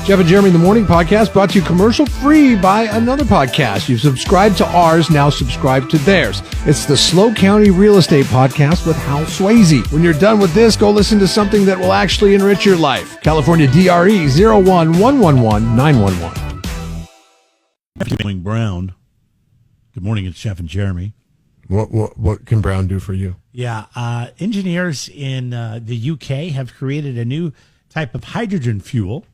Jeff and Jeremy in the Morning podcast brought to you commercial free by another podcast. You've subscribed to ours, now subscribe to theirs. It's the Slow County Real Estate Podcast with Hal Swayze. When you're done with this, go listen to something that will actually enrich your life. California DRE 01111911. Brown. Good morning, it's Jeff and Jeremy. What can Brown do for you? Yeah, engineers in the UK have created a new type of hydrogen fuel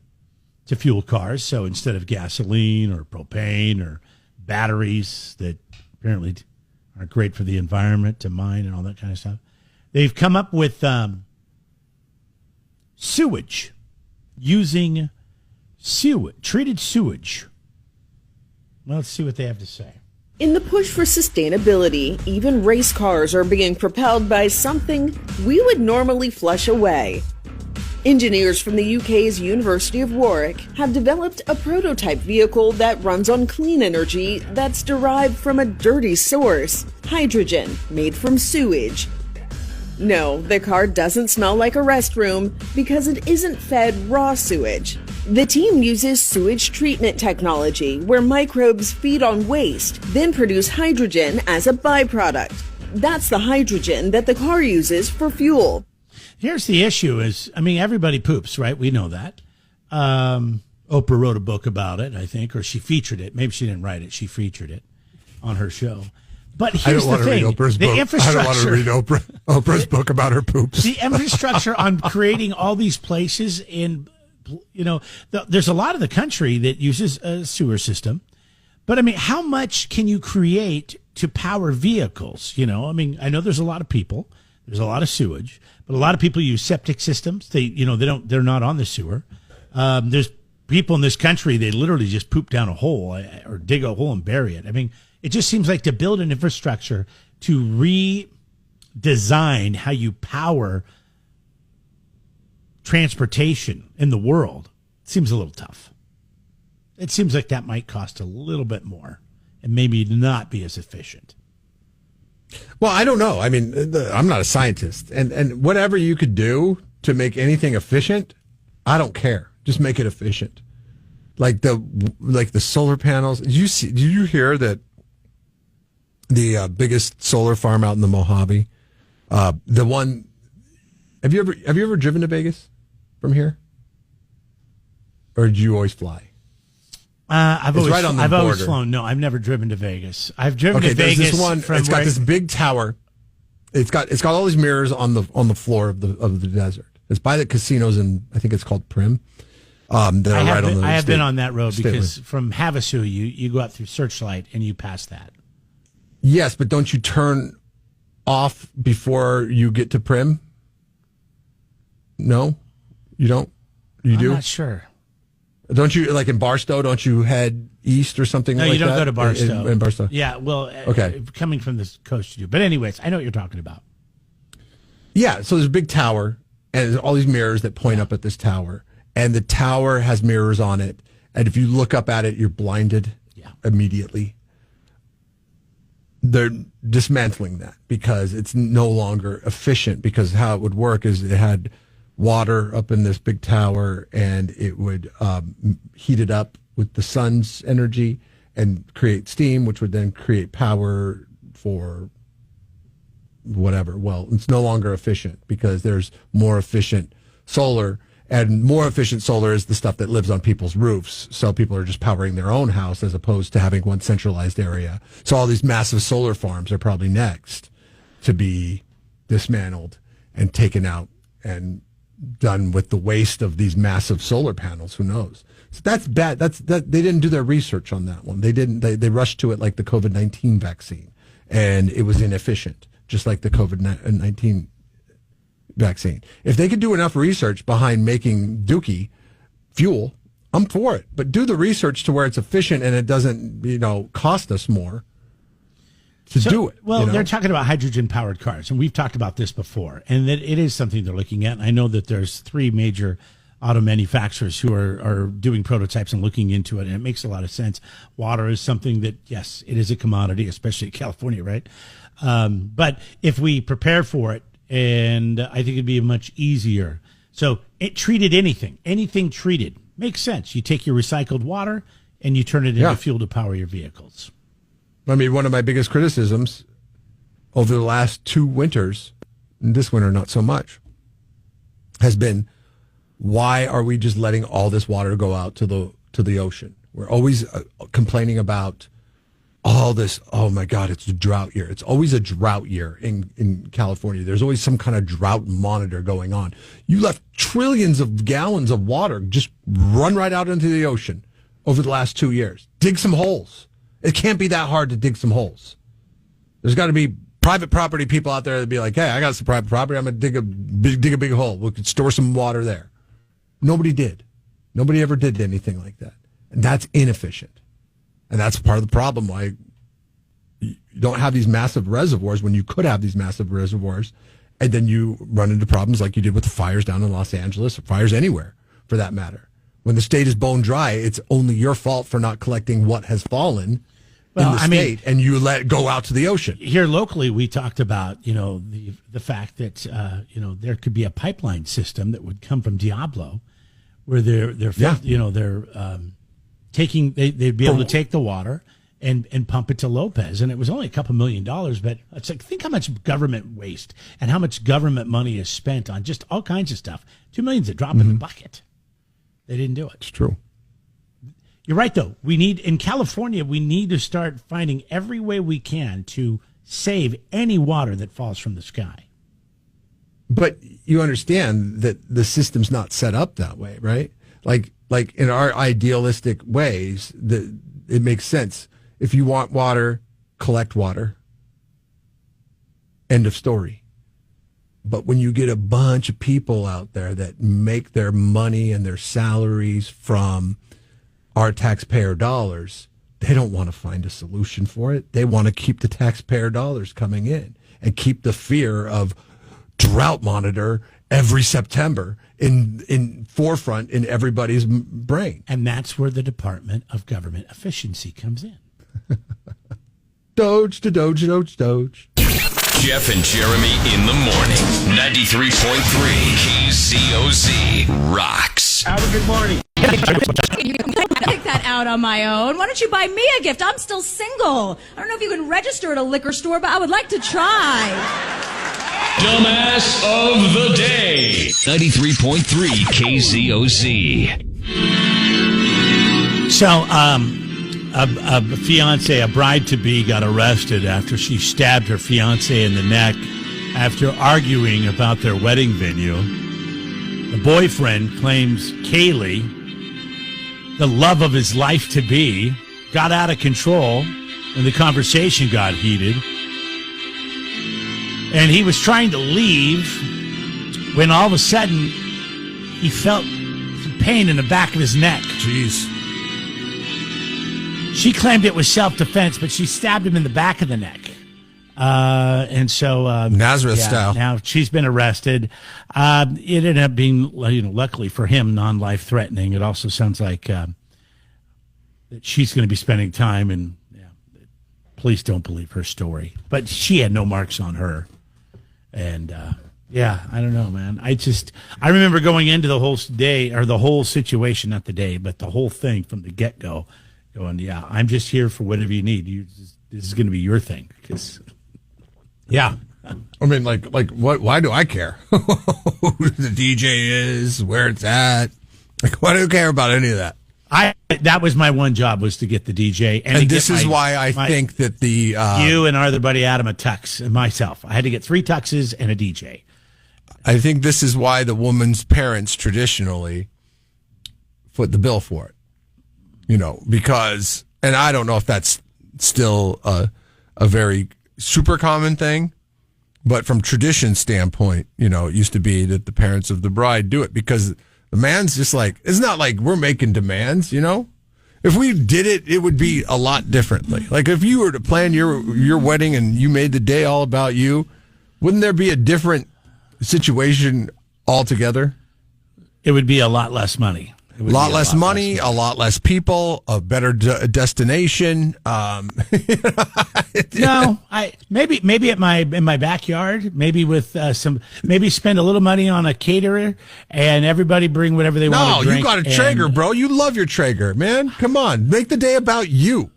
to fuel cars. So instead of gasoline or propane or batteries that apparently aren't great for the environment to mine and all that kind of stuff, they've come up with sewage, using treated sewage. Well, let's see what they have to say. In the push for sustainability, even race cars are being propelled by something we would normally flush away. Engineers from the UK's University of Warwick have developed a prototype vehicle that runs on clean energy that's derived from a dirty source, hydrogen, made from sewage. No, the car doesn't smell like a restroom because it isn't fed raw sewage. The team uses sewage treatment technology where microbes feed on waste, then produce hydrogen as a byproduct. That's the hydrogen that the car uses for fuel. Here's the issue is, everybody poops, right? We know that. Oprah wrote a book about it, I think, or she featured it. Maybe she didn't write it. She featured it on her show. But here's the thing. The infrastructure. I don't want to read Oprah's book about her poops. The infrastructure on creating all these places in, there's a lot of the country that uses a sewer system. But, how much can you create to power vehicles? I know there's a lot of people. There's a lot of sewage, but a lot of people use septic systems. They're not on the sewer. There's people in this country, they literally just poop down a hole or dig a hole and bury it. It just seems like to build an infrastructure to redesign how you power transportation in the world seems a little tough. It seems like that might cost a little bit more and maybe not be as efficient. Well, I don't know. I'm not a scientist, and whatever you could do to make anything efficient, I don't care. Just make it efficient. Like the solar panels. Did you hear that the biggest solar farm out in the Mojave, the one? Have you ever driven to Vegas from here, or did you always fly? I've always flown. No, I've never driven to Vegas. I've driven to Vegas. This one. It's got this big tower. It's got all these mirrors on the floor of the desert. It's by the casinos, and I think it's called Prim. I have been on that road because from Havasu you go out through Searchlight and you pass that. Yes, but don't you turn off before you get to Prim? No, you don't. You do? I'm not sure. Don't you, like in Barstow, don't you head east or something like that? No, you don't go to Barstow. In Barstow? Yeah, well, okay. Coming from the coast, you do. But anyways, I know what you're talking about. Yeah, so there's a big tower, and there's all these mirrors that point up at this tower. And the tower has mirrors on it. And if you look up at it, you're blinded immediately. They're dismantling that because it's no longer efficient, because how it would work is it had water up in this big tower, and it would heat it up with the sun's energy and create steam, which would then create power for whatever. Well, it's no longer efficient because there's more efficient solar, and more efficient solar is the stuff that lives on people's roofs. So people are just powering their own house as opposed to having one centralized area. So all these massive solar farms are probably next to be dismantled and taken out and done with the waste of these massive solar panels. Who knows? So that's bad. They didn't do their research on that one. They didn't. They rushed to it like the COVID-19 vaccine, and it was inefficient, just like the COVID-19 vaccine. If they could do enough research behind making Dookie fuel, I'm for it. But do the research to where it's efficient and it doesn't, cost us more to do it. Well, they're talking about hydrogen-powered cars, and we've talked about this before, and that it is something they're looking at. I know that there's 3 major auto manufacturers who are doing prototypes and looking into it, and it makes a lot of sense. Water is something that, yes, it is a commodity, especially in California, right? But if we prepare for it, and I think it'd be much easier. So it treated anything treated Makes sense. You take your recycled water and you turn it into fuel to power your vehicles. I mean, one of my biggest criticisms over the last 2 winters, and this winter not so much, has been, why are we just letting all this water go out to the ocean? We're always complaining about all this. Oh my God, it's a drought year. It's always a drought year in California. There's always some kind of drought monitor going on. You left trillions of gallons of water just run right out into the ocean over the last 2 years. Dig some holes. It can't be that hard to dig some holes. There's got to be private property people out there that be like, hey, I got some private property. I'm going to dig a big hole. We could store some water there. Nobody did. Nobody ever did anything like that. And that's inefficient. And that's part of the problem why you don't have these massive reservoirs when you could have these massive reservoirs. And then you run into problems like you did with the fires down in Los Angeles, or fires anywhere for that matter. When the state is bone dry, it's only your fault for not collecting what has fallen in the state, and you let it go out to the ocean. Here locally, we talked about, the fact that, there could be a pipeline system that would come from Diablo where they'd be able to take the water and pump it to Lopez. And it was only a couple $1 million, but it's like, think how much government waste and how much government money is spent on just all kinds of stuff. $2 million's a drop in the bucket. They didn't do it. It's true. You're right, though. In California, we need to start finding every way we can to save any water that falls from the sky. But you understand that the system's not set up that way, right? Like in our idealistic ways, it makes sense. If you want water, collect water. End of story. But when you get a bunch of people out there that make their money and their salaries from our taxpayer dollars, they don't want to find a solution for it. They want to keep the taxpayer dollars coming in and keep the fear of drought monitor every September in forefront in everybody's brain. And that's where the Department of Government Efficiency comes in. Doge to Doge, Doge, Doge. Jeff and Jeremy in the morning. 93.3 KZOZ rocks. Have a good morning. Pick that out on my own. Why don't you buy me a gift? I'm still single. I don't know if you can register at a liquor store, but I would like to try. Dumbass of the day. 93.3 KZOZ. So, a fiance, a bride-to-be, got arrested after she stabbed her fiance in the neck after arguing about their wedding venue. The boyfriend claims Kaylee, the love of his life-to-be, got out of control when the conversation got heated. And he was trying to leave when all of a sudden he felt some pain in the back of his neck. Jeez. She claimed it was self-defense, but she stabbed him in the back of the neck. And so Nazareth style. Now she's been arrested. It ended up being, luckily for him, non-life threatening. It also sounds like that she's going to be spending time, and police don't believe her story. But she had no marks on her. And I don't know, man. I remember going into the whole day, or the whole situation, not the day, but the whole thing from the get-go, going, I'm just here for whatever you need. This is going to be your thing. Because, I mean, like what? Why do I care who the DJ is, where it's at? Like, why do I care about any of that? That was my one job, was to get the DJ, and this is why I think that the you and our other buddy Adam a tux, and myself, I had to get 3 tuxes and a DJ. I think this is why the woman's parents traditionally foot the bill for it. Because, and I don't know if that's still a very super common thing, but from tradition standpoint, it used to be that the parents of the bride do it because the man's just like, it's not like we're making demands, If we did it, it would be a lot differently. Like if you were to plan your wedding and you made the day all about you, wouldn't there be a different situation altogether? It would be a lot less money. A lot less money, a lot less people, a better destination. No, maybe in my backyard, maybe with maybe spend a little money on a caterer and everybody bring whatever they want to drink. No, you got a Traeger, bro. You love your Traeger, man. Come on, make the day about you.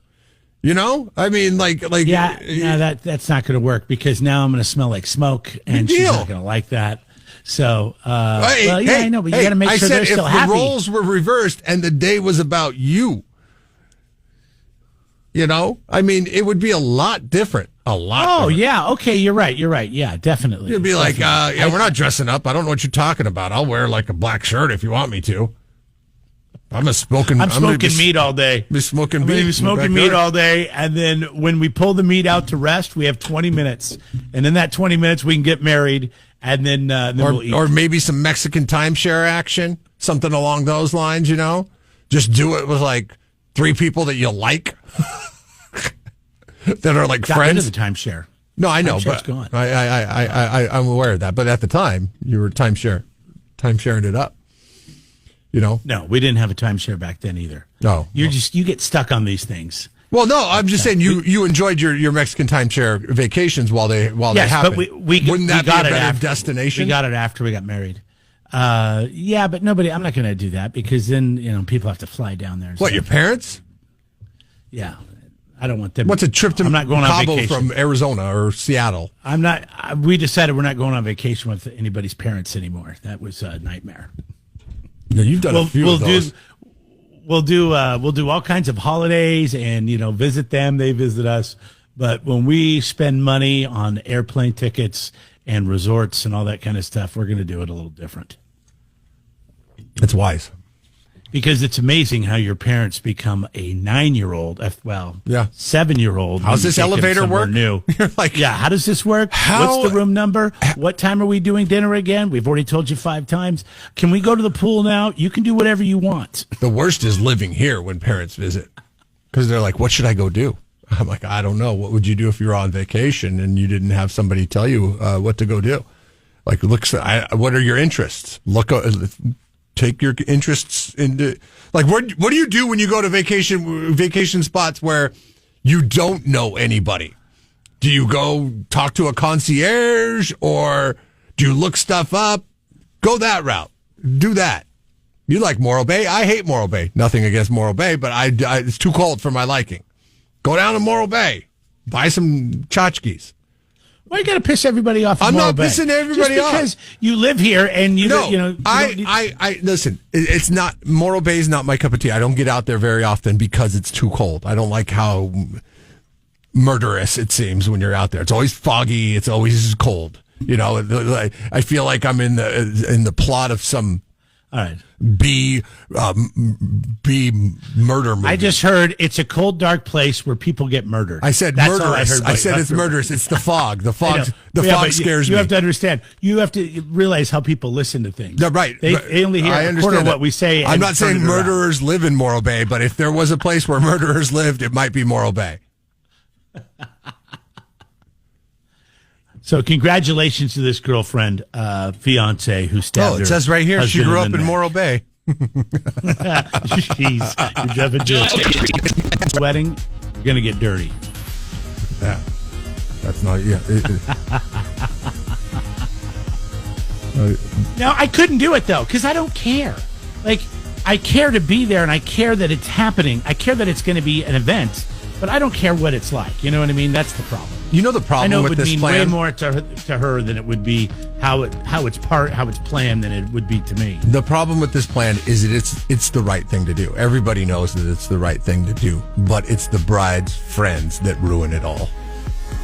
You know, I mean, like yeah. No, that's not going to work because now I'm going to smell like smoke, and she's not going to like that. So, I know, but you got to make sure they're still happy. If the roles were reversed and the day was about you, you know, I mean, it would be a lot different. A lot. Oh, different. Yeah. Okay. You're right. Yeah, definitely. You'd be like, we're not dressing up. I don't know what you're talking about. I'll wear like a black shirt if you want me to. I'm smoking meat all day. Be smoking meat all day, and then when we pull the meat out to rest, we have 20 minutes, and in that 20 minutes we can get married, and then we'll eat. Or maybe some Mexican timeshare action, something along those lines. You know, just do it with like 3 people that you like that are like Got friends. Rid of the timeshare. No, I know, but gone. I'm aware of that. But at the time, you were timesharing it up. You know? No, we didn't have a timeshare back then either. No. You get stuck on these things. Well, no, I'm just saying you enjoyed your Mexican timeshare vacations while they happened. But wouldn't that be a better after, destination? We got it after we got married. Yeah, but I'm not going to do that because then, people have to fly down there. What, your parents? Yeah. I don't want them. What's a trip to I'm not going on Cabo vacation from Arizona or Seattle? We decided we're not going on vacation with anybody's parents anymore. That was a nightmare. No, you've done a few of those. We'll do all kinds of holidays and visit them. They visit us. But when we spend money on airplane tickets and resorts and all that kind of stuff, we're going to do it a little different. It's wise. Because it's amazing how your parents become a 9-year-old, 7-year-old. How's this elevator work? New. You're like, how does this work? What's the room number? What time are we doing dinner again? We've already told you 5 times. Can we go to the pool now? You can do whatever you want. The worst is living here when parents visit. Because they're like, what should I go do? I'm like, I don't know. What would you do if you were on vacation and you didn't have somebody tell you what to go do? Like, what are your interests? Take your interests into, like, what do you do when you go to vacation spots where you don't know anybody? Do you go talk to a concierge or do you look stuff up? Go that route. Do that. You like Morro Bay? I hate Morro Bay. Nothing against Morro Bay, but it's too cold for my liking. Go down to Morro Bay. Buy some tchotchkes. Why you got to piss everybody off? I'm not pissing everybody off. Just because you live here and I listen. It's not Morro Bay is not my cup of tea. I don't get out there very often because it's too cold. I don't like how murderous it seems when you're out there. It's always foggy. It's always cold. I feel like I'm in the plot of some. All right. B murder movie. I just heard it's a cold, dark place where people get murdered. I said That's murderous. I said it's murderous. It's the fog. The fog scares me. You have to understand. You have to realize how people listen to things. No, right. They only hear a quarter of what we say. I'm not saying murderers live in Morro Bay, but if there was a place where murderers lived, it might be Morro Bay. So congratulations to this girlfriend, fiance who stabbed her. Oh, it says right here she grew up in Morro Bay. Jeez, you're just wedding, you're gonna get dirty. Yeah, that's not. Yeah. No, I couldn't do it though because I don't care. Like I care to be there and I care that it's happening. I care that it's going to be an event, but I don't care what it's like. You know what I mean? That's the problem. You know the problem with this plan? I know it would mean way more to her than it would be how it's planned than it would be to me. The problem with this plan is that it's the right thing to do. Everybody knows that it's the right thing to do, but it's the bride's friends that ruin it all.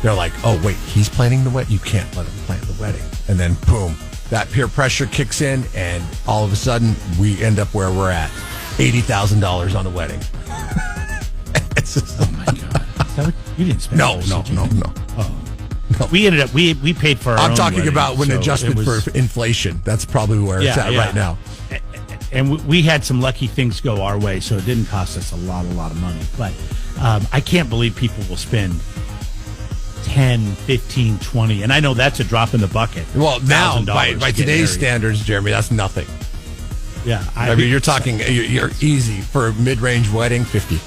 They're like, oh, wait, he's planning the wedding? You can't let him plan the wedding. And then, boom, that peer pressure kicks in, and all of a sudden, we end up where we're at. $80,000 on a wedding. It's just, oh, my God. You didn't spend No. Oh. No. We ended up we paid for our own talking wedding, about when adjusted for inflation. That's probably where it's at right now. And we had some lucky things go our way, so it didn't cost us a lot of money. But I can't believe people will spend 10, 15, 20. And I know that's a drop in the bucket. Well, now, by today's standards, Jeremy, that's nothing. Yeah. I mean, you're talking, you're easy for a mid-range wedding, 50.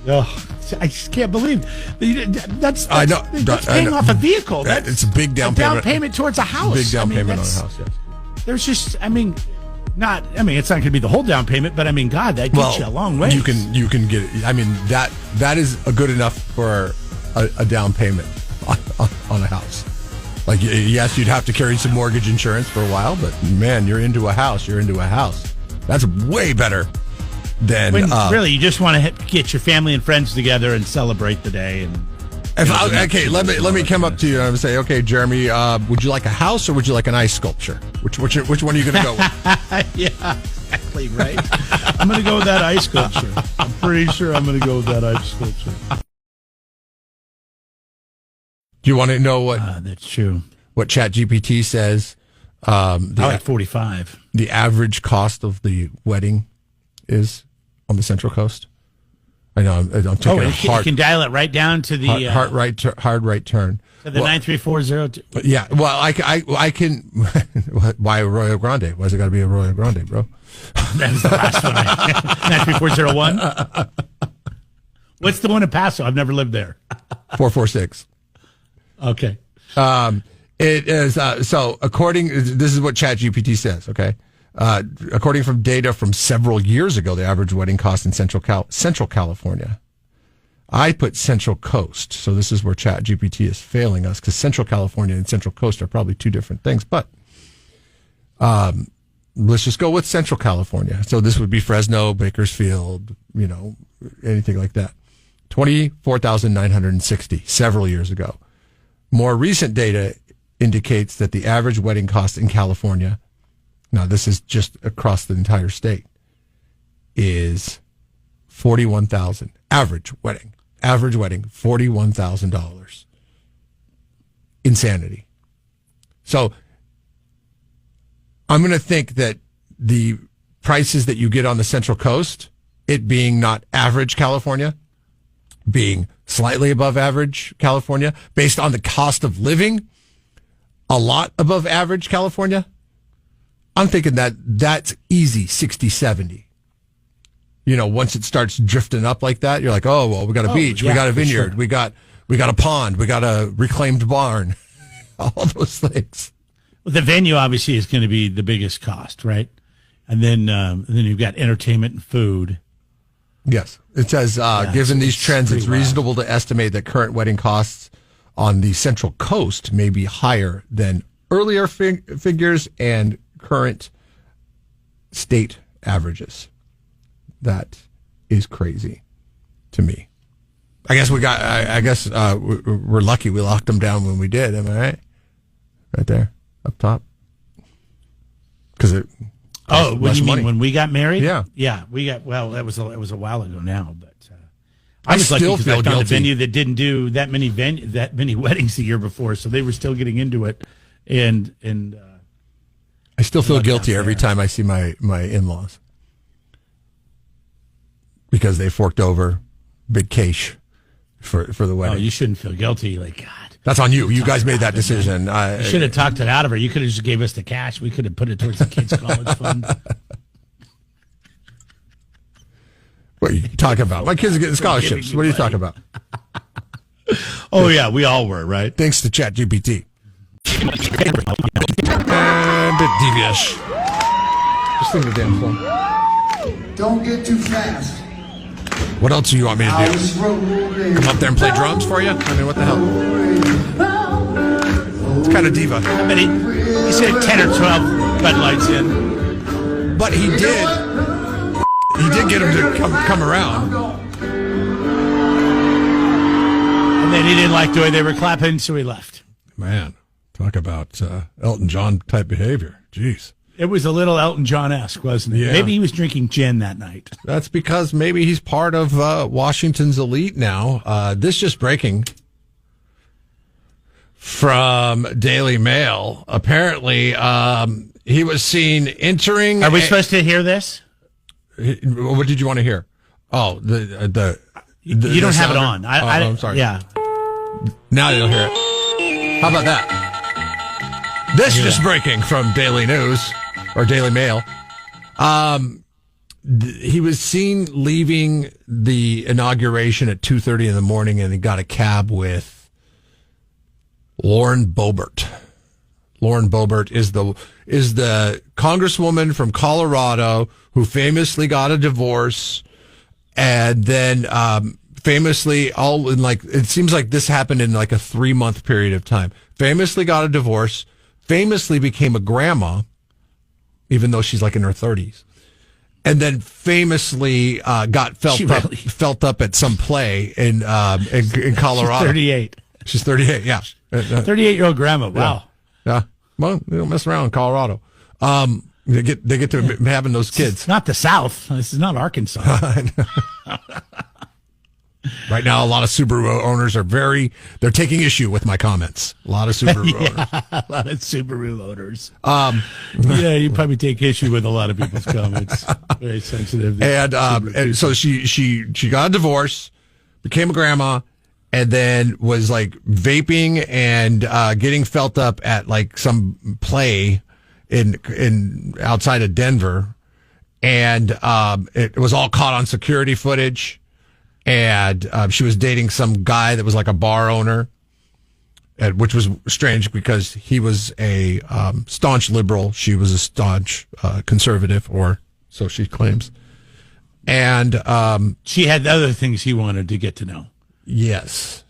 Oh, I just can't believe that's I know. That's I paying know. off a vehicle. That's It's a big down a payment. down payment towards a house. Big down payment on a house, yes. There's just, it's not going to be the whole down payment, but God, that gets you a long way. You can get it. I mean, that is a good enough for a down payment on a house. Like, yes, you'd have to carry some mortgage insurance for a while, but man, you're into a house. That's way better than really, you just want to get your family and friends together and celebrate the day. And let me come up to you and say, okay, Jeremy, would you like a house or would you like an ice sculpture? Which one are you going to go with? Yeah, exactly right. I'm going to go with that ice sculpture. I'm pretty sure I'm going to go with that ice sculpture. Do you want to know what? That's true. What Chat GPT says? I like 45. The average cost of the wedding is on the Central Coast. I know. I'm taking a hard. You can dial it right down to the hard right turn. To the 93402. Yeah. Well, I can. Why Arroyo Grande? Why's it got to be Arroyo Grande, bro? That was the last one. 93401. What's the one in Paso? I've never lived there. 446. Okay. It is so. This is what ChatGPT says. Okay. According from data from several years ago, the average wedding cost in Central California. I put Central Coast, so this is where ChatGPT is failing us because Central California and Central Coast are probably two different things. But let's just go with Central California. So this would be Fresno, Bakersfield, anything like that. $24,960 several years ago. More recent data indicates that the average wedding cost in California, now this is just across the entire state, is $41,000. Average wedding, $41,000. Insanity. So I'm going to think that the prices that you get on the Central Coast, it being not average California, being slightly above average California, based on the cost of living, a lot above average California, I'm thinking that's easy 60, 70. Once it starts drifting up like that, you're like, oh, well, we got a beach, we got a vineyard, we got a pond, we got a reclaimed barn, all those things. Well, the venue obviously is going to be the biggest cost, right? And then you've got entertainment and food. Yes. It says, given these trends, it's reasonable to estimate that current wedding costs on the Central Coast may be higher than earlier figures and current state averages. That is crazy to me. I guess we're lucky we locked them down when we did. Am I right? Right there, up top. Because it. Oh, what do you mean when we got married? Yeah, we got. Well, it was a while ago now, but I was lucky still because feel I found guilty. a venue that didn't do that many weddings the year before, so they were still getting into it, and I still feel guilty every time I see my in-laws because they forked over big cash for the wedding. Oh, you shouldn't feel guilty. Like, God. That's on you. You guys made that decision. You should have talked it out of her. You could have just gave us the cash. We could have put it towards the kids' college fund. What are you talking about? My kids are getting scholarships. What are you talking about? Oh, yeah, we all were, right? Thanks to Chat GPT. And a bit devious. Just sing the damn song. Don't get too fast. What else do you want me to do? Come up there and play drums for you? I mean, what the hell? It's kind of diva. But he said 10 or 12 Bud Lights in. But he did get him to come around. And then he didn't like the way they were clapping, so he left. Man, talk about Elton John type behavior. Jeez. It was a little Elton John-esque, wasn't it? Yeah. Maybe he was drinking gin that night. That's because maybe he's part of Washington's elite now. This just breaking from Daily Mail. Apparently, he was seen entering. Are we supposed to hear this? What did you want to hear? Oh, the you don't have it on. I'm sorry. Yeah. Now you'll hear it. How about that? This just breaking from Daily News or Daily Mail. He was seen leaving the inauguration at 2:30 in the morning, and he got a cab with Lauren Boebert. Lauren Boebert is the congresswoman from Colorado who famously got a divorce, and then famously, all in like, it seems like this happened in like a 3-month period of time. Famously got a divorce, famously became a grandma, even though she's like in her 30s. And then famously got felt up at some play in Colorado. She's 38. She's 38, yeah. 38-year-old grandma, wow. Yeah. Well, they don't mess around in Colorado. They get to having those kids. It's not the South. This is not Arkansas. Right now, a lot of Subaru owners they're taking issue with my comments. A lot of Subaru owners. A lot of Subaru owners. Yeah, you probably take issue with a lot of people's comments. Very sensitive. And so she got a divorce, became a grandma, and then was like vaping and getting felt up at like some play in outside of Denver, and it was all caught on security footage. And she was dating some guy that was like a bar owner, which was strange because he was a staunch liberal. She was a staunch conservative, or so she claims. And she had other things he wanted to get to know. Yes.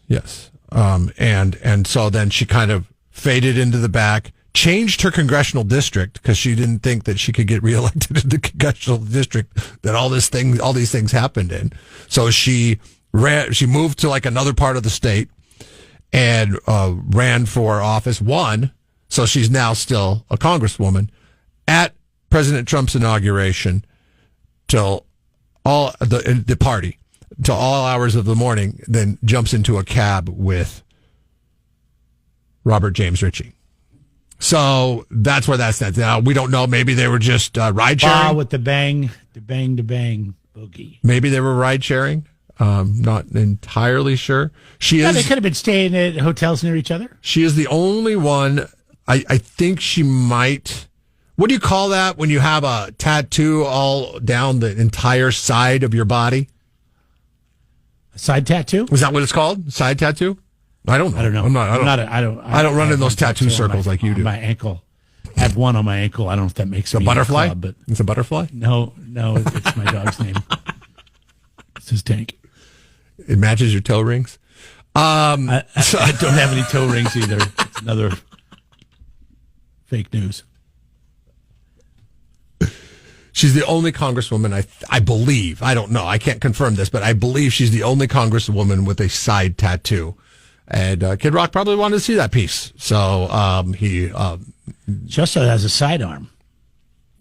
And so then she kind of faded into the back, changed her congressional district because she didn't think that she could get reelected in the congressional district that all these things happened in. So she moved to like another part of the state and ran for office, won. So she's now still a congresswoman at President Trump's inauguration till all the party till all hours of the morning, then jumps into a cab with Robert James Ritchie. So that's where that stands. Now, we don't know. Maybe they were just ride sharing. With the bang boogie. Maybe they were ride sharing. Not entirely sure. They could have been staying at hotels near each other. She is the only one. I think she might. What do you call that when you have a tattoo all down the entire side of your body? A side tattoo? Is that what it's called? Side tattoo? I don't know. I don't run in those tattoo circles like you do. My ankle. I have one on my ankle. I don't know if that makes me a butterfly. Club, but it's a butterfly. No, it's my dog's name. It's his Tank. It matches your toe rings. I don't have any toe rings either. It's another fake news. She's the only congresswoman, I believe. I don't know. I can't confirm this, but I believe she's the only congresswoman with a side tattoo. And Kid Rock probably wanted to see that piece. So he... She also has a sidearm.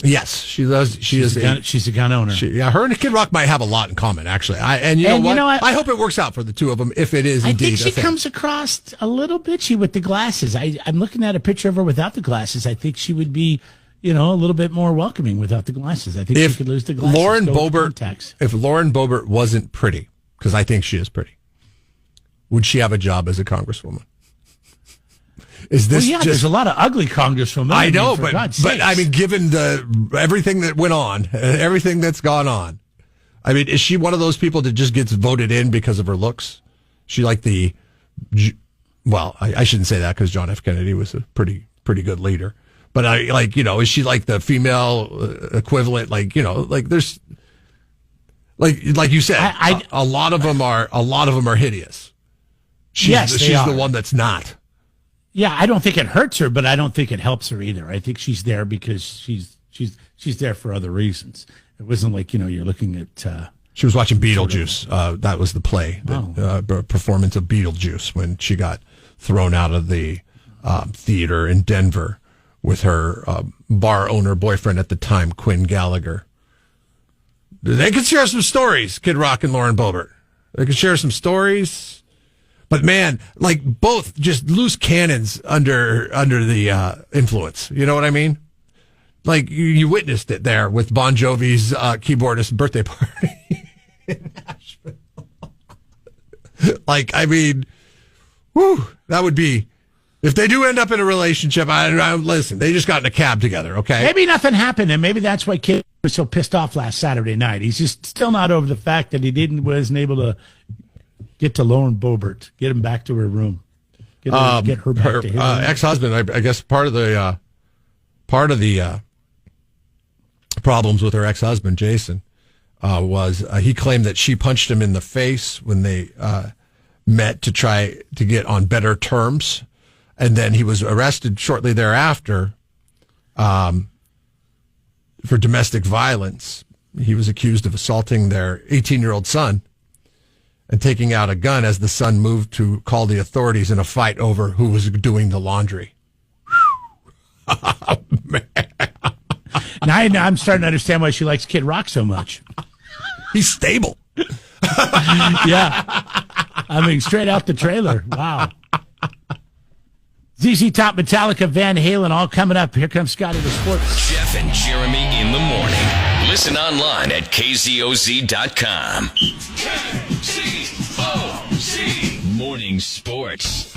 Yes, she does. She's a gun owner. Her and Kid Rock might have a lot in common, actually. You know what? I hope it works out for the two of them, if it is indeed. I think she comes across a little bitchy with the glasses. I'm looking at a picture of her without the glasses. I think she would be... a little bit more welcoming without the glasses. I think she could lose the glasses. If Lauren Boebert wasn't pretty, because I think she is pretty, would she have a job as a congresswoman? Is this there's a lot of ugly congresswomen. I know, but I mean, given everything that went on, everything that's gone on, I mean, is she one of those people that just gets voted in because of her looks? She like the, well, I shouldn't say that because John F. Kennedy was a pretty good leader. But is she like the female equivalent? There's like you said, a lot of them are hideous. She's the one that's not. Yeah, I don't think it hurts her, but I don't think it helps her either. I think she's there because she's there for other reasons. It wasn't like you're looking at. She was watching Beetlejuice. That was the play, the performance of Beetlejuice when she got thrown out of the theater in Denver with her bar owner boyfriend at the time, Quinn Gallagher. They could share some stories, Kid Rock and Lauren Boebert. They could share some stories. But man, like both just loose cannons under the influence. You know what I mean? Like you witnessed it there with Bon Jovi's keyboardist birthday party in Nashville. That would be. If they do end up in a relationship, listen, they just got in a cab together, okay? Maybe nothing happened, and maybe that's why Kid was so pissed off last Saturday night. He's just still not over the fact that he wasn't able to get to Lauren Boebert, get him back to her room, get her back to his room. Ex-husband. I guess part of the problems with her ex-husband, Jason, was he claimed that she punched him in the face when they met to try to get on better terms, and then he was arrested shortly thereafter for domestic violence. He was accused of assaulting their 18-year-old son and taking out a gun as the son moved to call the authorities in a fight over who was doing the laundry. Oh, man. Now I'm starting to understand why she likes Kid Rock so much. He's stable. Yeah. I mean, straight out the trailer. Wow. ZZ Top, Metallica, Van Halen, all coming up. Here comes Scotty with sports. Jeff and Jeremy in the morning. Listen online at kzoz.com. KZOZ Morning Sports.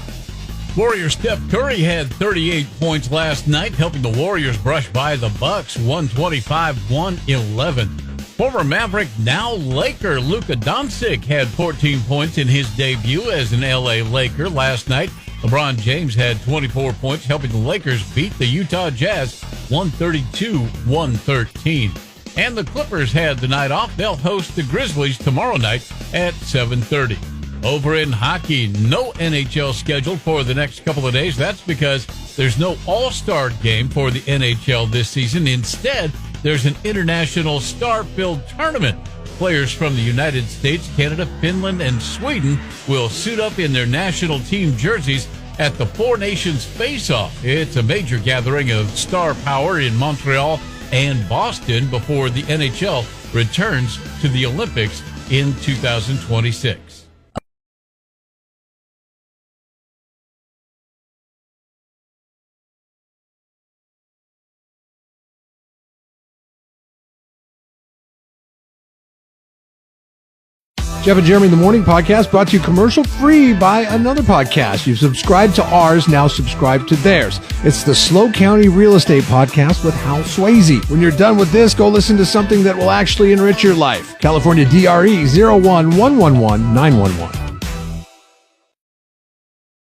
Warriors' Steph Curry had 38 points last night, helping the Warriors brush by the Bucks 125-111. Former Maverick, now Laker, Luka Doncic had 14 points in his debut as an LA Laker last night. LeBron James had 24 points, helping the Lakers beat the Utah Jazz 132-113. And the Clippers had the night off. They'll host the Grizzlies tomorrow night at 7:30. Over in hockey, no NHL scheduled for the next couple of days. That's because there's no All-Star game for the NHL this season. Instead, there's an international star-filled tournament. Players from the United States, Canada, Finland, and Sweden will suit up in their national team jerseys at the Four Nations Face-Off. It's a major gathering of star power in Montreal and Boston before the NHL returns to the Olympics in 2026. Jeff and Jeremy in the Morning podcast brought to you commercial free by another podcast. You've subscribed to ours, now subscribe to theirs. It's the Slow County Real Estate Podcast with Hal Swayze. When you're done with this, go listen to something that will actually enrich your life. California DRE 01111 911.